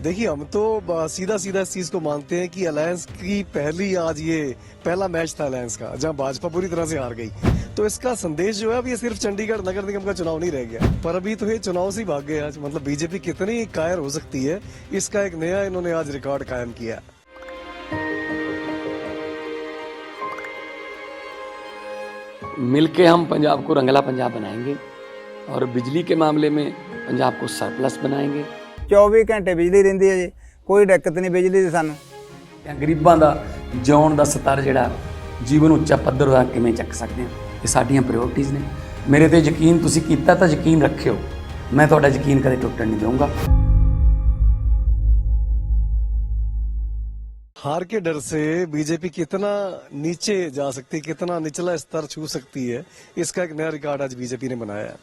देखिए हम तो सीधा सीधा इस चीज को मानते हैं कि अलायंस की आज ये पहला मैच था अलायंस का, जहां भाजपा पूरी तरह से हार गई। तो इसका संदेश जो है अब ये सिर्फ चंडीगढ़ नगर निगम का चुनाव नहीं रह गया, पर अभी तो ये चुनाव से ही भाग गए आज। मतलब बीजेपी कितनी कायर हो सकती है, इसका एक नया इन्होंने आज रिकॉर्ड कायम किया। मिलके हम पंजाब को रंगला पंजाब बनाएंगे और बिजली के मामले में पंजाब को सरप्लस बनाएंगे। 24 ਘੰਟੇ ਬਿਜਲੀ ਰਹਿੰਦੀ ਹੈ ਜੀ, ਕੋਈ ਦਿੱਕਤ ਨਹੀਂ ਬਿਜਲੀ ਦੀ ਸਾਨੂੰ। ਗਰੀਬਾਂ ਦਾ ਜਿਉਣ ਦਾ ਸਤਰ ਜਿਹੜਾ ਜੀਵਨ ਉੱਚਾ ਪੱਧਰ ਦਾ ਕਿਵੇਂ ਚੱਕ ਸਕਦੇ ਹਾਂ, ਇਹ ਸਾਡੀਆਂ ਪ੍ਰਾਇੋਰਟੀਜ਼ ਨੇ। ਮੇਰੇ ਤੇ ਯਕੀਨ ਤੁਸੀਂ ਕੀਤਾ ਤਾਂ ਯਕੀਨ ਰੱਖਿਓ, ਮੈਂ ਤੁਹਾਡਾ ਯਕੀਨ ਕਦੇ ਟੁੱਟਣ ਨਹੀਂ ਦਊਂਗਾ। हार के डर से बीजेपी कितना नीचे जा सकती है, कितना निचला स्तर छू सकती है, इसका एक नया रिकॉर्ड आज बीजेपी ने बनाया है।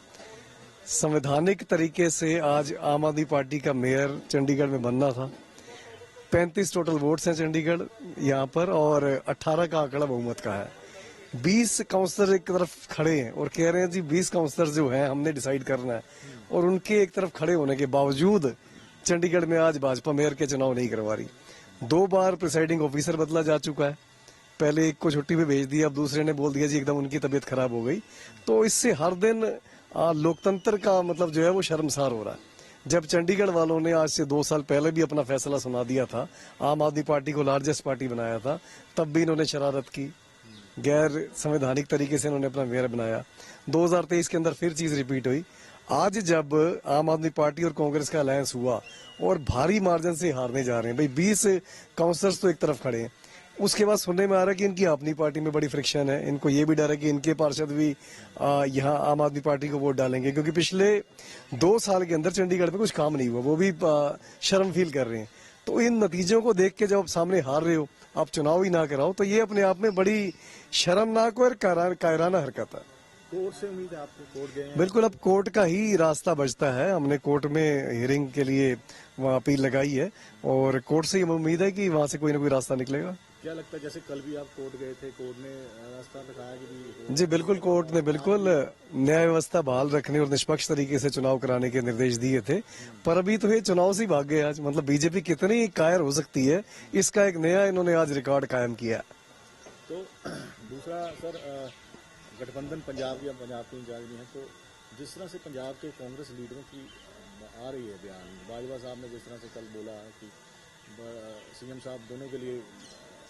संवैधानिक तरीके से आज आम आदमी पार्टी का मेयर चंडीगढ़ में बनना था। 35 टोटल वोट्स हैं चंडीगढ़ यहाँ पर और 18 का आंकड़ा बहुमत का है। 20 काउंसलर एक तरफ खड़े हैं और कह रहे हैं जी 20 काउंसलर जो हैं हमने डिसाइड करना है, और उनके एक तरफ खड़े होने के बावजूद चंडीगढ़ में आज भाजपा मेयर के चुनाव नहीं करवा रही। 2 बार प्रिसाइडिंग ऑफिसर बदला जा चुका है, पहले एक को छुट्टी पे भेज दिया, अब दूसरे ने बोल दिया जी एकदम उनकी तबीयत खराब हो गई। तो इससे हर दिन लोकतंत्र का मतलब जो है वो शर्मसार हो रहा है। जब चंडीगढ़ वालों ने आज से 2 साल पहले भी अपना फैसला सुना दिया था, आम आदमी पार्टी को लार्जेस्ट पार्टी बनाया था, तब भी इन्होंने शरारत की, गैर संवैधानिक तरीके से इन्होंने अपना मेयर बनाया। 2023 के अंदर फिर चीज रिपीट हुई। आज जब आम आदमी पार्टी और कांग्रेस का अलायंस हुआ और भारी मार्जिन से हारने जा रहे हैं, भाई 20 काउंसलर्स तो एक तरफ खड़े हैं, उसके बाद सुनने में आ रहा है कि इनकी अपनी पार्टी में बड़ी फ्रिक्शन है। इनको ये भी डर है कि इनके पार्षद भी यहाँ आम आदमी पार्टी को वोट डालेंगे, क्योंकि पिछले 2 साल के अंदर चंडीगढ़ में कुछ काम नहीं हुआ, वो भी शर्म फील कर रहे हैं। तो इन नतीजों को देख के जब आप सामने हार रहे हो, आप चुनाव ही ना कराओ, तो ये अपने आप में बड़ी शर्मनाक और कायराना हरकत है। कोर्ट से उम्मीद है आपको? कोर्ट गए हैं? बिल्कुल, अब कोर्ट का ही रास्ता बचता है। हमने कोर्ट में हियरिंग के लिए वहाँ अपील लगाई है और कोर्ट से उम्मीद है कि वहाँ से कोई ना कोई रास्ता निकलेगा। क्या लगता है, जैसे कल भी आप कोर्ट गए थे, कोर्ट ने रास्ता दिखाया कि जी बिल्कुल, कोर्ट ने बिल्कुल न्याय व्यवस्था बहाल रखने और निष्पक्ष तरीके से चुनाव कराने के निर्देश दिए थे, पर अभी तो ये चुनाव से ही भाग गए आज। मतलब बीजेपी कितनी कायर हो सकती है, इसका एक नया इन्होंने आज रिकॉर्ड कायम किया। तो दूसरा सर, गठबंधन पंजाब या पंजाब की इंचार्ज भी है, तो जिस तरह से पंजाब के कांग्रेस लीडरों की आ रही है बयान, बाजवा साहब ने जिस तरह से कल बोला है कि सीएम साहब दोनों के लिए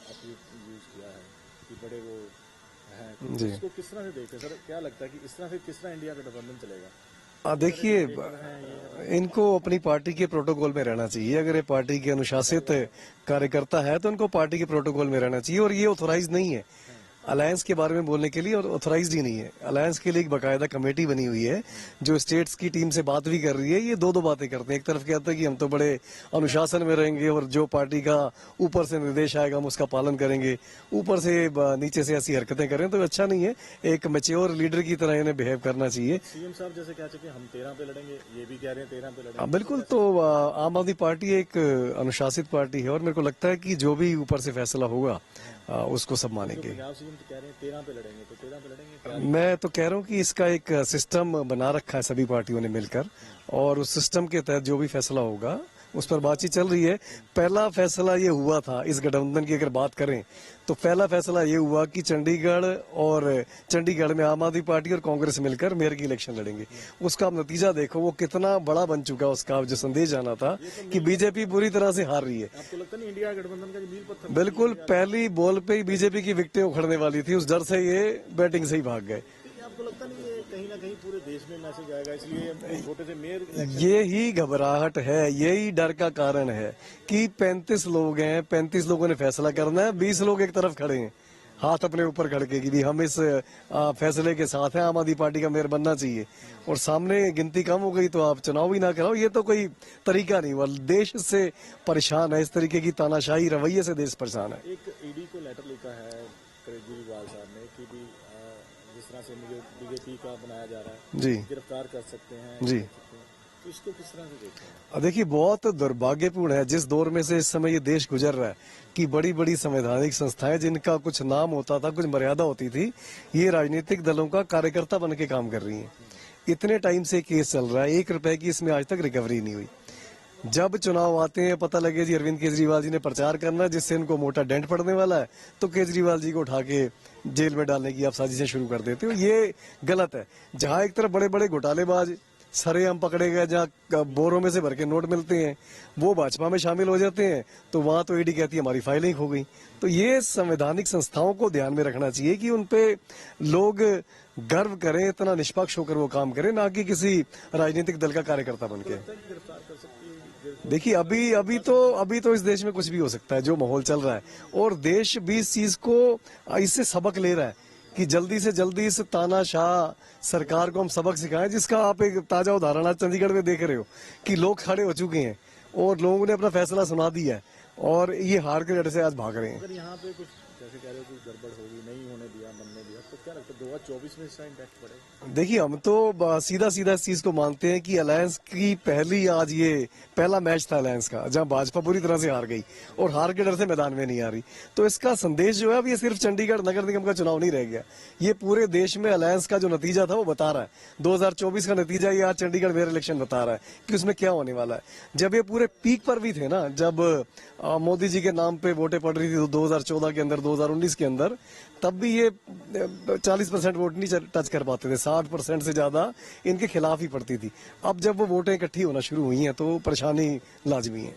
यूज किया है कि बड़े वो हैं, तो इसको किस तरह से देखते हैं सर? क्या लगता है कि इस तरह से किस तरह इंडिया गठबंधन चलेगा? देखिए, इनको अपनी पार्टी के प्रोटोकॉल में रहना चाहिए। अगर ये पार्टी के अनुशासित कार्यकर्ता है तो इनको पार्टी के प्रोटोकॉल में रहना चाहिए, और ये ऑथोराइज नहीं है अलायंस के बारे में बोलने के लिए, और ऑथोराइज ही नहीं है। अलायंस के लिए एक बकायदा कमेटी बनी हुई है जो स्टेट्स की टीम से बात भी कर रही है। ये दो बातें करते हैं, एक तरफ कहते हैं कि हम तो बड़े अनुशासन में रहेंगे और जो पार्टी का ऊपर से निर्देश आएगा हम उसका पालन करेंगे, ऊपर से नीचे से ऐसी हरकतें करें तो अच्छा नहीं है। एक मैच्योर लीडर की तरह इन्हें बिहेव करना चाहिए। सीएम साहब जैसे कह चुके हम 13 पे लड़ेंगे, ये भी कह रहे हैं 13 पे लड़ेंगे। बिल्कुल, तो आम आदमी पार्टी एक अनुशासित पार्टी है और मेरे को लगता है कि जो भी ऊपर से फैसला होगा उसको सब मानेंगे। पंजाब सीएम तो कह रहे हैं 13 पे लड़ेंगे, तो 13 पे लड़ेंगे क्या? मैं तो कह रहा हूँ कि इसका एक सिस्टम बना रखा है सभी पार्टियों ने मिलकर, और उस सिस्टम के तहत जो भी फैसला होगा उस पर बातचीत चल रही है। पहला फैसला ये हुआ था इस गठबंधन की अगर बात करें तो पहला फैसला ये हुआ कि चंडीगढ़ में आम आदमी पार्टी और कांग्रेस मिलकर मेयर की इलेक्शन लड़ेंगे। उसका अब नतीजा देखो, वो कितना बड़ा बन चुका है। उसका जो संदेश आना था कि बीजेपी पूरी तरह से हार रही है। आपको लगता नहीं इंडिया गठबंधन का मील पत्थर? बिल्कुल, पहली बॉल पे ही बीजेपी की विकेटें उखड़ने वाली थी, उस डर से ये बैटिंग से ही भाग गए। आपको लगता नहीं ये कहीं ना कहीं पूरे देश में मैसेज आएगा, इसलिए छोटे से मेयर? ये ही घबराहट है, यही डर का कारण है कि 35 लोग हैं, 35 लोगों ने फैसला करना है, 20 लोग एक तरफ खड़े हैं हाथ अपने ऊपर खड़के कि भी हम इस फैसले के साथ हैं, आम आदमी पार्टी का मेयर बनना चाहिए, और सामने गिनती कम हो गई तो आप चुनाव ही ना कराओ। ये तो कोई तरीका नहीं हुआ। देश से परेशान है, इस तरीके की तानाशाही रवैये से देश परेशान है। एक ईडी को लेटर लिखा है केजरीवाल साहब ने कि भी जिस तरह से मुझे बीजेपी का बनाया जा रहा है जी, गिरफ्तार कर सकते हैं जी, तो इसको किस तरह से देखते हैं? देखिए, बहुत दुर्भाग्यपूर्ण है जिस दौर में से इस समय ये देश गुजर रहा है कि बड़ी बड़ी संवैधानिक संस्थाएं जिनका कुछ नाम होता था, कुछ मर्यादा होती थी, ये राजनीतिक दलों का कार्यकर्ता बन के काम कर रही हैं। इतने टाइम से केस चल रहा है, 1 रुपए की इसमें आज तक रिकवरी नहीं हुई। जब चुनाव आते हैं पता लगे जी अरविंद केजरीवाल जी ने प्रचार करना है जिससे इनको मोटा डेंट पड़ने वाला है, तो केजरीवाल जी को उठा के जेल में डालने की आप साजिशें शुरू कर देते हो। ये गलत है। जहां एक तरफ बड़े बड़े घोटालेबाज सरेआम पकड़े गए, जहाँ बोरों में से भर के नोट मिलते हैं, वो भाजपा में शामिल हो जाते हैं, तो वहां तो ईडी कहती है हमारी फाइलें खो गई। तो ये संवैधानिक संस्थाओं को ध्यान में रखना चाहिए कि उनपे लोग गर्व करें, इतना निष्पक्ष होकर वो काम करें, ना कि किसी राजनीतिक दल का कार्यकर्ता बनके। देखिए अभी तो इस देश में कुछ भी हो सकता है, जो माहौल चल रहा है, और देश भी इस चीज को इससे सबक ले रहा है कि जल्दी से जल्दी इस तानाशाह सरकार को हम सबक सिखाएं, जिसका आप एक ताजा उदाहरण आज चंडीगढ़ में देख रहे हो कि लोग खड़े हो चुके हैं और लोगों ने अपना फैसला सुना दिया है और ये हार के डर से आज भाग रहे हैं। अगर यहाँ पे कुछ जैसे कह रहे हो कि गड़बड़ होगी, नहीं होने दिया, बनने दिया, तो क्या लगता है 2024 में इसका इम्पैक्ट पड़ेगा? देखिए हम तो सीधा सीधा इस चीज को मानते हैं कि अलायंस की आज ये पहला मैच था अलायंस का, जहां भाजपा पूरी तरह से हार गई और हार के डर से मैदान में नहीं आ रही। तो इसका संदेश जो है अब ये सिर्फ चंडीगढ़ नगर निगम का चुनाव नहीं रह गया, ये पूरे देश में अलायंस का जो नतीजा था वो बता रहा है। 2024 का नतीजा ये आज चंडीगढ़ मेयर इलेक्शन बता रहा है कि उसमें क्या होने वाला है। जब ये पूरे पीक पर भी थे ना, जब मोदी जी के नाम पे वोटें पड़ रही थी 2014 के अंदर, 2019 के अंदर, तब भी ये 40% वोट नहीं टच कर पाते थे, 60% से ज्यादा इनके खिलाफ ही पड़ती थी। अब जब वो वोटें इकट्ठी होना शुरू हुई हैं तो परेशानी लाजमी है।